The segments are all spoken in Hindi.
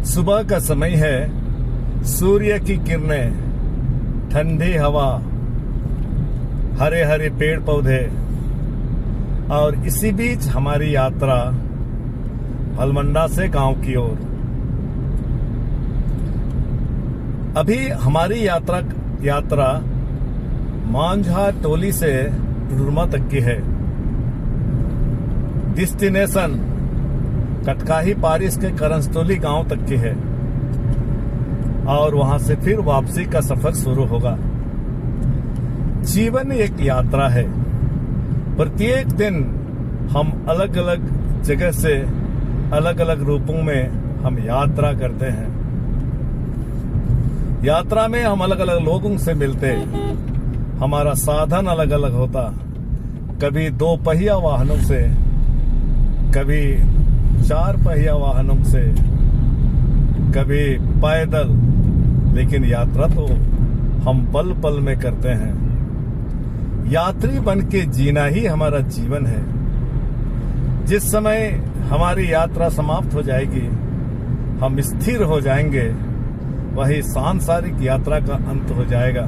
सुबह का समय है, सूर्य की किरणें, ठंडी हवा, हरे हरे पेड़ पौधे, और इसी बीच हमारी यात्रा हलमंडा से गांव की ओर। अभी हमारी यात्रा मांझा टोली से टुडुरमा तक की है। डेस्टिनेशन कटकाही पारिस के करंजटोली गांव तक की है और वहां से फिर वापसी का सफर शुरू होगा। जीवन एक यात्रा है। प्रत्येक दिन हम अलग अलग जगह से अलग अलग रूपों में हम यात्रा करते हैं। यात्रा में हम अलग अलग लोगों से मिलते, हमारा साधन अलग अलग होता, कभी 2 पहिया वाहनों से, कभी 4 पहिया वाहनों से, कभी पैदल, लेकिन यात्रा तो हम पल पल में करते हैं। यात्री बन के जीना ही हमारा जीवन है। जिस समय हमारी यात्रा समाप्त हो जाएगी, हम स्थिर हो जाएंगे, वही सांसारिक यात्रा का अंत हो जाएगा।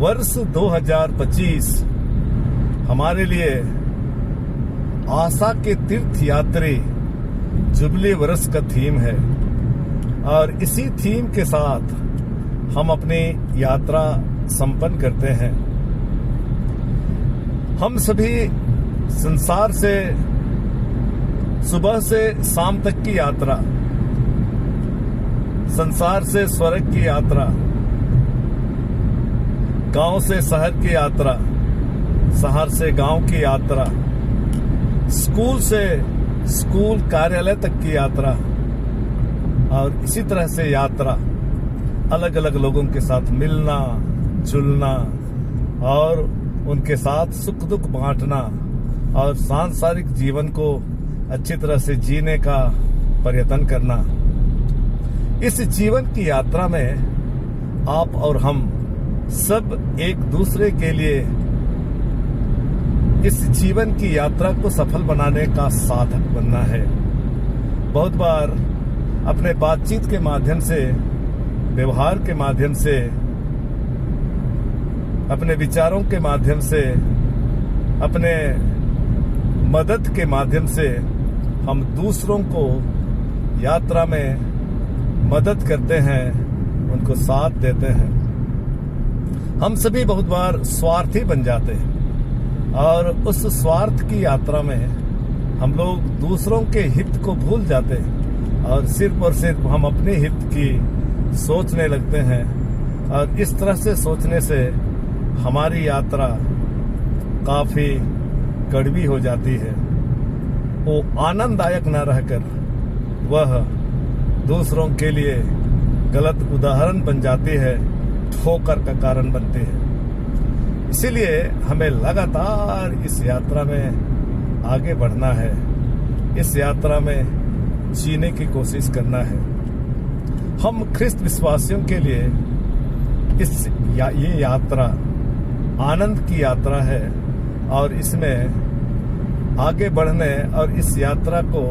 वर्ष 2025 हमारे लिए आशा के तीर्थ यात्री जुबली वर्ष का थीम है और इसी थीम के साथ हम अपनी यात्रा संपन्न करते हैं। हम सभी संसार से सुबह से शाम तक की यात्रा, संसार से स्वर्ग की यात्रा, गांव से शहर की यात्रा, शहर से गांव की यात्रा, स्कूल से स्कूल कार्यालय तक की यात्रा, और इसी तरह से यात्रा अलग अलग लोगों के साथ मिलना जुलना और उनके साथ सुख दुख बांटना और सांसारिक जीवन को अच्छी तरह से जीने का प्रयत्न करना। इस जीवन की यात्रा में आप और हम सब एक दूसरे के लिए इस जीवन की यात्रा को सफल बनाने का साधक बनना है। बहुत बार अपने बातचीत के माध्यम से, व्यवहार के माध्यम से, अपने विचारों के माध्यम से, अपने मदद के माध्यम से हम दूसरों को यात्रा में मदद करते हैं, उनको साथ देते हैं। हम सभी बहुत बार स्वार्थी बन जाते हैं और उस स्वार्थ की यात्रा में हम लोग दूसरों के हित को भूल जाते हैं और सिर्फ हम अपने हित की सोचने लगते हैं और इस तरह से सोचने से हमारी यात्रा काफी कड़वी हो जाती है। वो आनंददायक न रहकर वह दूसरों के लिए गलत उदाहरण बन जाती है, ठोकर का कारण बनती है। इसीलिए हमें लगातार इस यात्रा में आगे बढ़ना है, इस यात्रा में जीने की कोशिश करना है। हम ख्रिस्त विश्वासियों के लिए ये यात्रा आनंद की यात्रा है और इसमें आगे बढ़ने और इस यात्रा को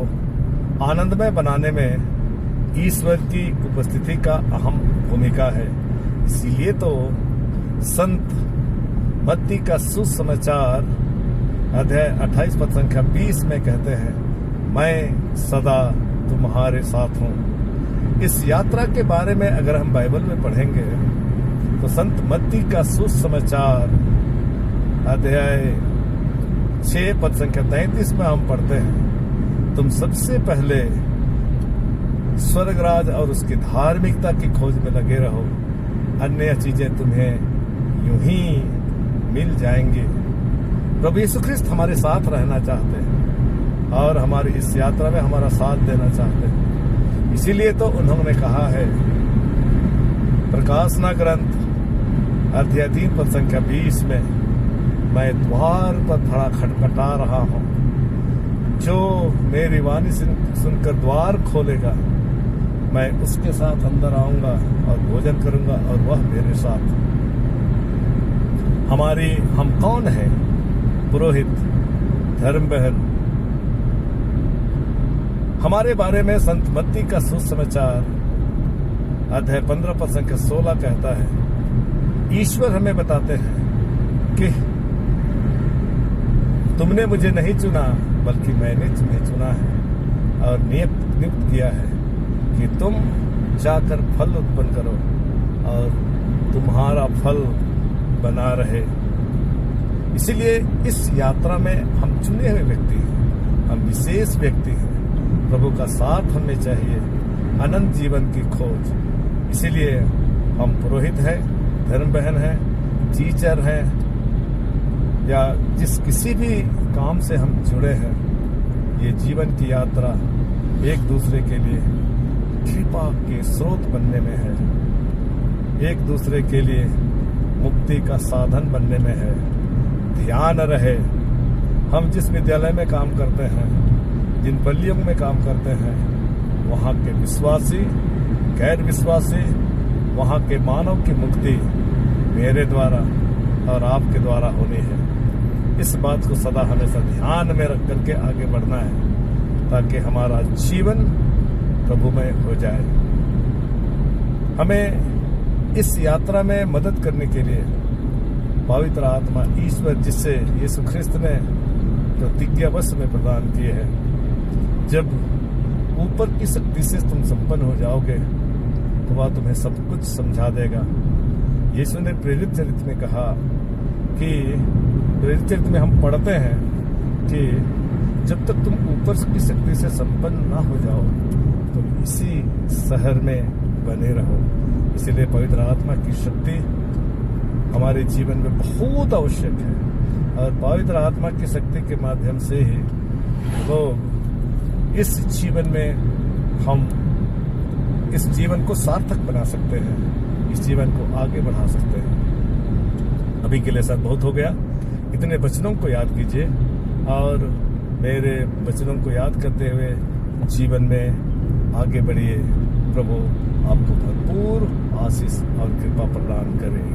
आनंदमय बनाने में ईश्वर की उपस्थिति का अहम भूमिका है। इसीलिए तो संत मत्ती का सुसमाचार अध्याय 28 पद संख्या 20 में कहते हैं, मैं सदा तुम्हारे साथ हूँ। इस यात्रा के बारे में अगर हम बाइबल में पढ़ेंगे तो संत मत्ती का सुसमाचार अध्याय 6 पद संख्या 33 में हम पढ़ते हैं, तुम सबसे पहले स्वर्गराज और उसकी धार्मिकता की खोज में लगे रहो, अन्य चीजें तुम्हें यूं ही मिल जाएंगे। प्रभु यीशु ख्रिस्त हमारे साथ रहना चाहते हैं और हमारी इस यात्रा में हमारा साथ देना चाहते हैं। इसीलिए तो उन्होंने कहा है, प्रकाशना ग्रंथ अध्याय 3 पद संख्या 20 में, मैं द्वार पर खड़ा खटखटा रहा हूँ, जो मेरी वाणी सुनकर द्वार खोलेगा, मैं उसके साथ अंदर आऊंगा और भोजन करूंगा और वह मेरे साथ। हम कौन है? पुरोहित, धर्म बहन, हमारे बारे में संत मत्ती का सुसमाचार अध्याय 15:16 कहता है, ईश्वर हमें बताते हैं कि तुमने मुझे नहीं चुना बल्कि मैंने तुम्हें चुना है और नियुक्त किया है कि तुम जाकर फल उत्पन्न करो और तुम्हारा फल बना रहे। इसीलिए इस यात्रा में हम चुने हुए व्यक्ति हैं, हम विशेष व्यक्ति हैं। प्रभु का साथ हमें चाहिए, अनंत जीवन की खोज। इसीलिए हम पुरोहित हैं, धर्म बहन हैं, टीचर हैं, या जिस किसी भी काम से हम जुड़े हैं, ये जीवन की यात्रा एक दूसरे के लिए कृपा के स्रोत बनने में है, एक दूसरे के लिए मुक्ति का साधन बनने में है। ध्यान रहे, हम जिस विद्यालय में काम करते हैं, जिन पल्लियों में काम करते हैं, वहाँ के विश्वासी, गैर विश्वासी, वहाँ के मानव की मुक्ति मेरे द्वारा और आपके द्वारा होनी है। इस बात को सदा हमेशा ध्यान में रख करके आगे बढ़ना है, ताकि हमारा जीवन प्रभुमय हो जाए। हमें इस यात्रा में मदद करने के लिए पवित्र आत्मा ईश्वर, जिससे यीशु ख्रिस्त ने प्रतिज्ञावश में प्रदान किए हैं, जब ऊपर की शक्ति से तुम संपन्न हो जाओगे तो वह तुम्हें सब कुछ समझा देगा। यीशु ने प्रेरित चरित्र में कहा कि प्रेरित चरित्र में हम पढ़ते हैं कि जब तक तुम ऊपर की शक्ति से संपन्न ना हो जाओ तुम इसी शहर में बने रहो। इसीलिए पवित्र आत्मा की शक्ति हमारे जीवन में बहुत आवश्यक है, और पवित्र आत्मा की शक्ति के माध्यम से ही लोग इस जीवन में हम इस जीवन को सार्थक बना सकते हैं, इस जीवन को आगे बढ़ा सकते हैं। अभी के लिए सर बहुत हो गया, इतने वचनों को याद कीजिए और मेरे वचनों को याद करते हुए जीवन में आगे बढ़िए। प्रभु आपको भरपूर आशीष और कृपा प्रदान करें।